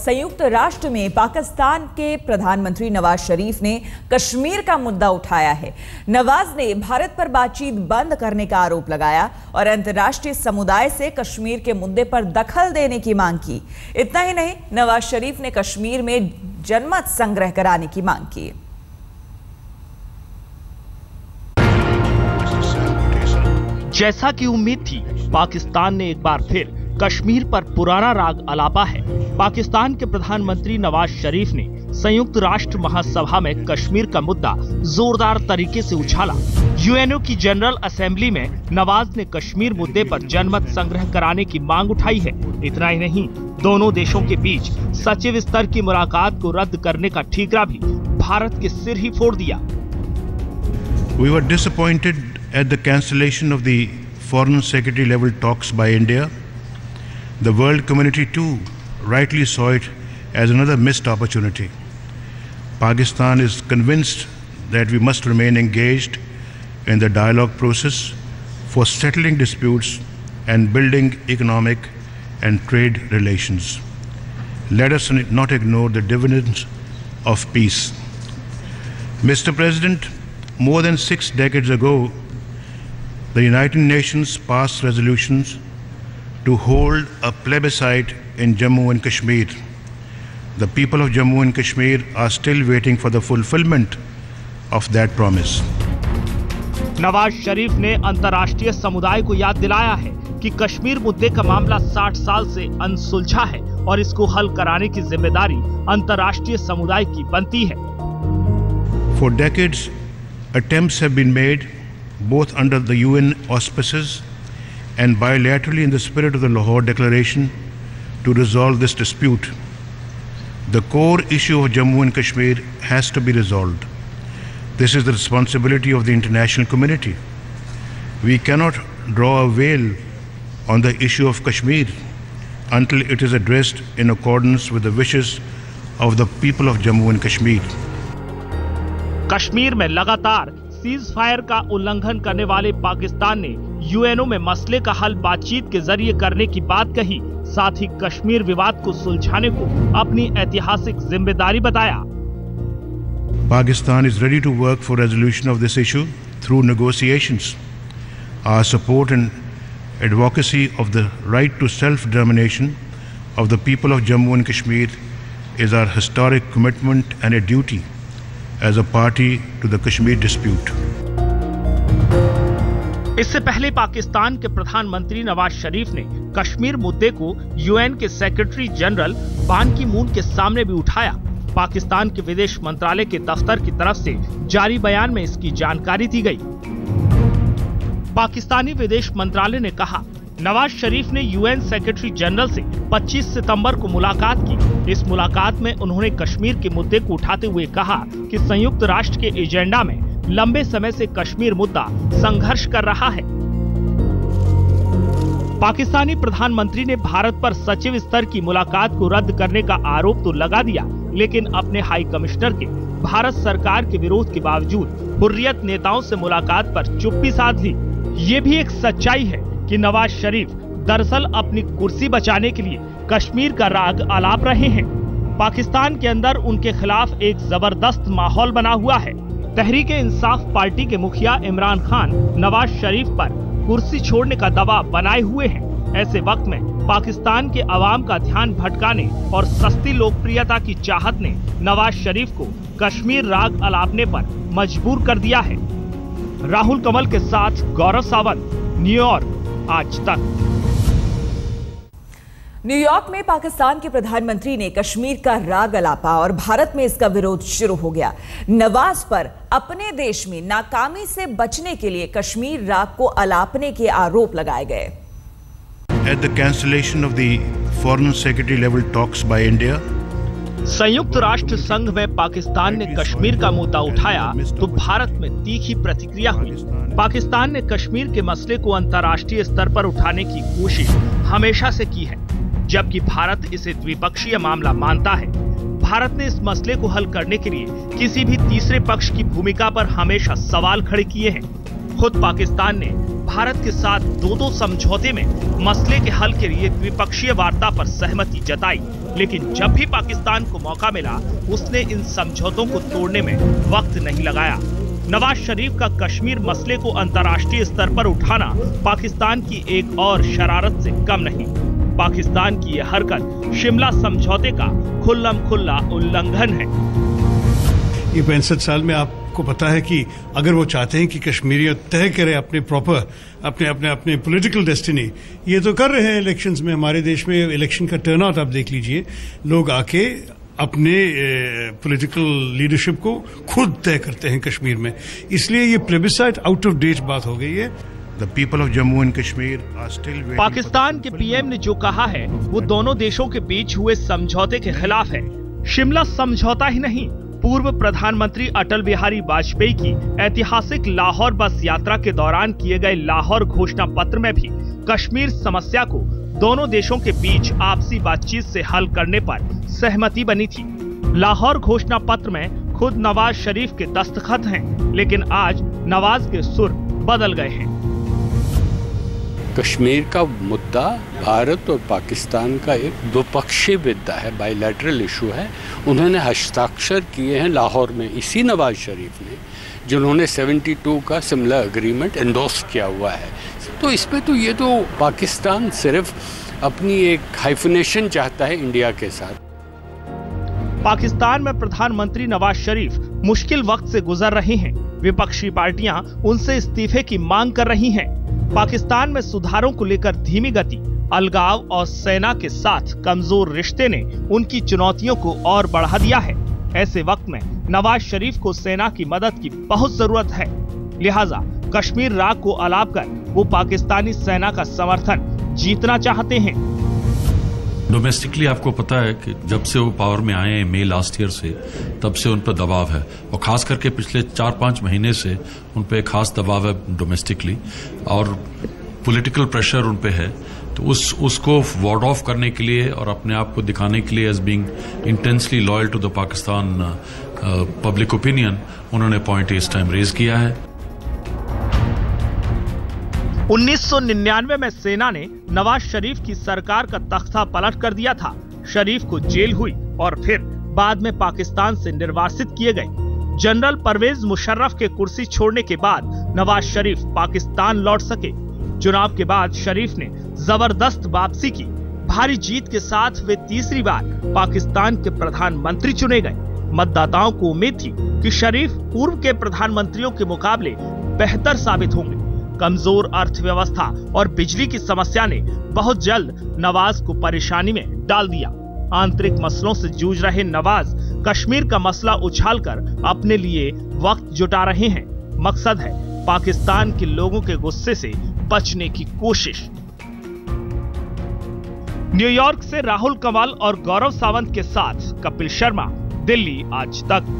संयुक्त राष्ट्र में पाकिस्तान के प्रधानमंत्री नवाज शरीफ ने कश्मीर का मुद्दा उठाया है। नवाज ने भारत पर बातचीत बंद करने का आरोप लगाया और अंतर्राष्ट्रीय समुदाय से कश्मीर के मुद्दे पर दखल देने की मांग की। इतना ही नहीं, नवाज शरीफ ने कश्मीर में जनमत संग्रह कराने की मांग की। जैसा कि उम्मीद थी, पाकिस्तान ने एक बार फिर कश्मीर पर पुराना राग अलापा है। पाकिस्तान के प्रधानमंत्री नवाज शरीफ ने संयुक्त राष्ट्र महासभा में कश्मीर का मुद्दा जोरदार तरीके से उछाला। यूएनओ की जनरल असेंबली में नवाज ने कश्मीर मुद्दे पर जनमत संग्रह कराने की मांग उठाई है। इतना ही नहीं, दोनों देशों के बीच सचिव स्तर की मुलाकात को रद्द करने का ठीकरा भी भारत के सिर ही फोड़ दिया। We were disappointed at the cancellation of the Foreign Secretary level talks by India. The world community too rightly saw it as another missed opportunity. Pakistan is convinced that we must remain engaged in the dialogue process for settling disputes and building economic and trade relations. Let us not ignore the dividends of peace. Mr. President, more than 6 decades ago, the United Nations passed resolutions to hold a plebiscite in Jammu and Kashmir. The people of Jammu and Kashmir are still waiting for the fulfillment of that promise. Nawaz Sharif ने अंतर्राष्ट्रीय समुदाय को याद दिलाया है कि कश्मीर मुद्दे का मामला 60 साल से अनसुलझा है और इसको हल कराने की जिम्मेदारी अंतर्राष्ट्रीय समुदाय की बनती है। For decades, attempts have been made, both under the UN auspices and bilaterally in the spirit of the Lahore Declaration, to resolve this dispute. The core issue of Jammu and Kashmir has to be resolved. This is the responsibility of the international community. We cannot draw a veil on the issue of Kashmir until it is addressed in accordance with the wishes of the people of Jammu and Kashmir. Kashmir में लगातार cease fire का उल्लंघन करने वाले पाकिस्तान ने UNO में मसले का हल बातचीत के जरिए करने की बात कही। साथ ही कश्मीर विवाद को सुलझाने को अपनी ऐतिहासिक जिम्मेदारी बताया। Pakistan is ready to work for resolution of this issue through negotiations. Our support and advocacy of the right to self-determination of the people of Jammu and Kashmir is our historic commitment and a duty as a party to the Kashmir dispute. इससे पहले पाकिस्तान के प्रधानमंत्री नवाज शरीफ ने कश्मीर मुद्दे को UN के secretary general बान की मून के सामने भी उठाया। पाकिस्तान के विदेश मंत्रालय के दफ्तर की तरफ से जारी बयान में इसकी जानकारी दी गई। पाकिस्तानी विदेश मंत्रालय ने कहा, नवाज शरीफ ने यूएन सेक्रेटरी जनरल से 25 सितंबर को मुलाकात की। इस मुलाकात में उन्होंने कश्मीर के मुद्दे को उठाते हुए कहा कि संयुक्त राष्ट्र के एजेंडा में लंबे समय से कश्मीर मुद्दा संघर्ष कर रहा है। पाकिस्तानी प्रधानमंत्री ने भारत पर सचिव स्तर की मुलाकात को रद्द करने का आरोप तो लगा दिया, लेकिन अपने हाई कमिश्नर के भारत सरकार के विरोध के बावजूद हुर्रियत नेताओं से मुलाकात पर चुप्पी साध ली। ये भी एक सच्चाई है कि नवाज शरीफ दरअसल अपनी कुर्सी बचाने के लिए कश्मीर का राग आलाप रहे हैं। पाकिस्तान के अंदर उनके खिलाफ एक जबरदस्त माहौल बना हुआ है। तहरीक इंसाफ पार्टी के मुखिया इमरान खान नवाज शरीफ पर कुर्सी छोड़ने का दबाव बनाए हुए हैं। ऐसे वक्त में पाकिस्तान के अवाम का ध्यान भटकाने और सस्ती लोकप्रियता की चाहत ने नवाज शरीफ को कश्मीर राग अलापने पर मजबूर कर दिया है। राहुल कमल के साथ गौरव सावंत, न्यूयॉर्क, आज तक। न्यूयॉर्क में पाकिस्तान के प्रधानमंत्री ने कश्मीर का राग अलापा और भारत में इसका विरोध शुरू हो गया। नवाज पर अपने देश में नाकामी से बचने के लिए कश्मीर राग को अलापने के आरोप लगाए गए। At the cancellation of the Foreign Secretary level talks by India, संयुक्त राष्ट्र संघ में पाकिस्तान ने कश्मीर का मुद्दा उठाया तो भारत में तीखी प्रतिक्रिया हुई। पाकिस्तान ने कश्मीर के मसले को अंतर्राष्ट्रीय स्तर पर उठाने की कोशिश हमेशा से की है, जबकि भारत इसे द्विपक्षीय मामला मानता है। भारत ने इस मसले को हल करने के लिए किसी भी तीसरे पक्ष की भूमिका पर हमेशा सवाल खड़े किए हैं। खुद पाकिस्तान ने भारत के साथ दो समझौते में मसले के हल के लिए द्विपक्षीय वार्ता पर सहमति जताई, लेकिन जब भी पाकिस्तान को मौका मिला उसने इन समझौतों को तोड़ने में वक्त नहीं लगाया। नवाज शरीफ का कश्मीर मसले को अंतर्राष्ट्रीय स्तर पर उठाना पाकिस्तान की एक और शरारत से कम नहीं। पाकिस्तान की यह हरकत शिमला समझौते का खुल्लम-खुल्ला उल्लंघन है। ये 65 साल में आपको पता है कि अगर वो चाहते हैं कि कश्मीरियत तय करे अपने प्रॉपर अपने पॉलिटिकल डेस्टिनी, ये तो कर रहे हैं इलेक्शंस में। हमारे देश में इलेक्शन का टर्नआउट आप देख लीजिए, लोग आके अपने पॉलिटिकल लीडरशिप को खुद तय करते हैं कश्मीर में। इसलिए ये प्लेबिसाइट आउट ऑफ डेट बात हो गई है। The people of Jammu and Kashmir are still waiting. Pakistan के पीएम ने जो कहा है वो दोनों देशों के बीच हुए समझौते के खिलाफ है। शिमला समझौता ही नहीं, पूर्व प्रधानमंत्री अटल बिहारी वाजपेयी की ऐतिहासिक लाहौर बस यात्रा के दौरान किए गए लाहौर घोषणा पत्र में भी कश्मीर समस्या को दोनों देशों के बीच आपसी बातचीत से हल करने पर सहमति बनी थी। लाहौर घोषणा पत्र में खुद नवाज शरीफ के दस्तखत हैं, लेकिन आज नवाज के सुर बदल गए हैं। कश्मीर का मुद्दा भारत और पाकिस्तान का एक द्विपक्षीय मुद्दा है, बायलैटरल इशू है। उन्होंने हस्ताक्षर किए हैं लाहौर में इसी नवाज शरीफ ने, जिन्होंने 72 का शिमला एग्रीमेंट एंडोर्स किया हुआ है। तो इसमें तो ये तो पाकिस्तान सिर्फ अपनी एक हाइफनेशन चाहता है इंडिया के साथ। पाकिस्तान में प्रधानमंत्री नवाज शरीफ मुश्किल वक्त से गुजर रहे हैं। विपक्षी पार्टियां उनसे इस्तीफे की मांग कर रही हैं। पाकिस्तान में सुधारों को लेकर धीमी गति, अलगाव और सेना के साथ कमजोर रिश्ते ने उनकी चुनौतियों को और बढ़ा दिया है। ऐसे वक्त में नवाज शरीफ को सेना की मदद की बहुत जरूरत है। लिहाजा कश्मीर राग को अलाप कर वो पाकिस्तानी सेना का समर्थन जीतना चाहते हैं। डोमेस्टिकली आपको पता है कि जब से वो पावर में आए हैं मई लास्ट ईयर से, तब से उन पर दबाव है, और खास करके पिछले 4-5 महीने से उन पर खास दबाव है डोमेस्टिकली, और पॉलिटिकल प्रेशर उन पे है। तो उसको वार्ड ऑफ करने के लिए और अपने आप को दिखाने के लिए as being intensely loyal to the Pakistan public opinion, उन्होंने पॉइंट इस टाइम रेज किया है। 1999 में सेना ने नवाज शरीफ की सरकार का तख्ता पलट कर दिया था। शरीफ को जेल हुई और फिर बाद में पाकिस्तान से निर्वासित किए गए। जनरल परवेज मुशर्रफ के कुर्सी छोड़ने के बाद नवाज शरीफ पाकिस्तान लौट सके। चुनाव के बाद शरीफ ने जबरदस्त वापसी की। भारी जीत के साथ वे तीसरी बार पाकिस्तान के प्रधानमंत्री चुने गए। मतदाताओं को उम्मीद थी कि शरीफ पूर्व के प्रधानमंत्रियों के मुकाबले बेहतर साबित होंगे। कमजोर अर्थव्यवस्था और बिजली की समस्या ने बहुत जल्द नवाज को परेशानी में डाल दिया। आंतरिक मसलों से जूझ रहे नवाज कश्मीर का मसला उछालकर अपने लिए वक्त जुटा रहे हैं। मकसद है पाकिस्तान के लोगों के गुस्से से बचने की कोशिश। न्यूयॉर्क से राहुल कंवल और गौरव सावंत के साथ कपिल शर्मा, दिल्ली आज तक।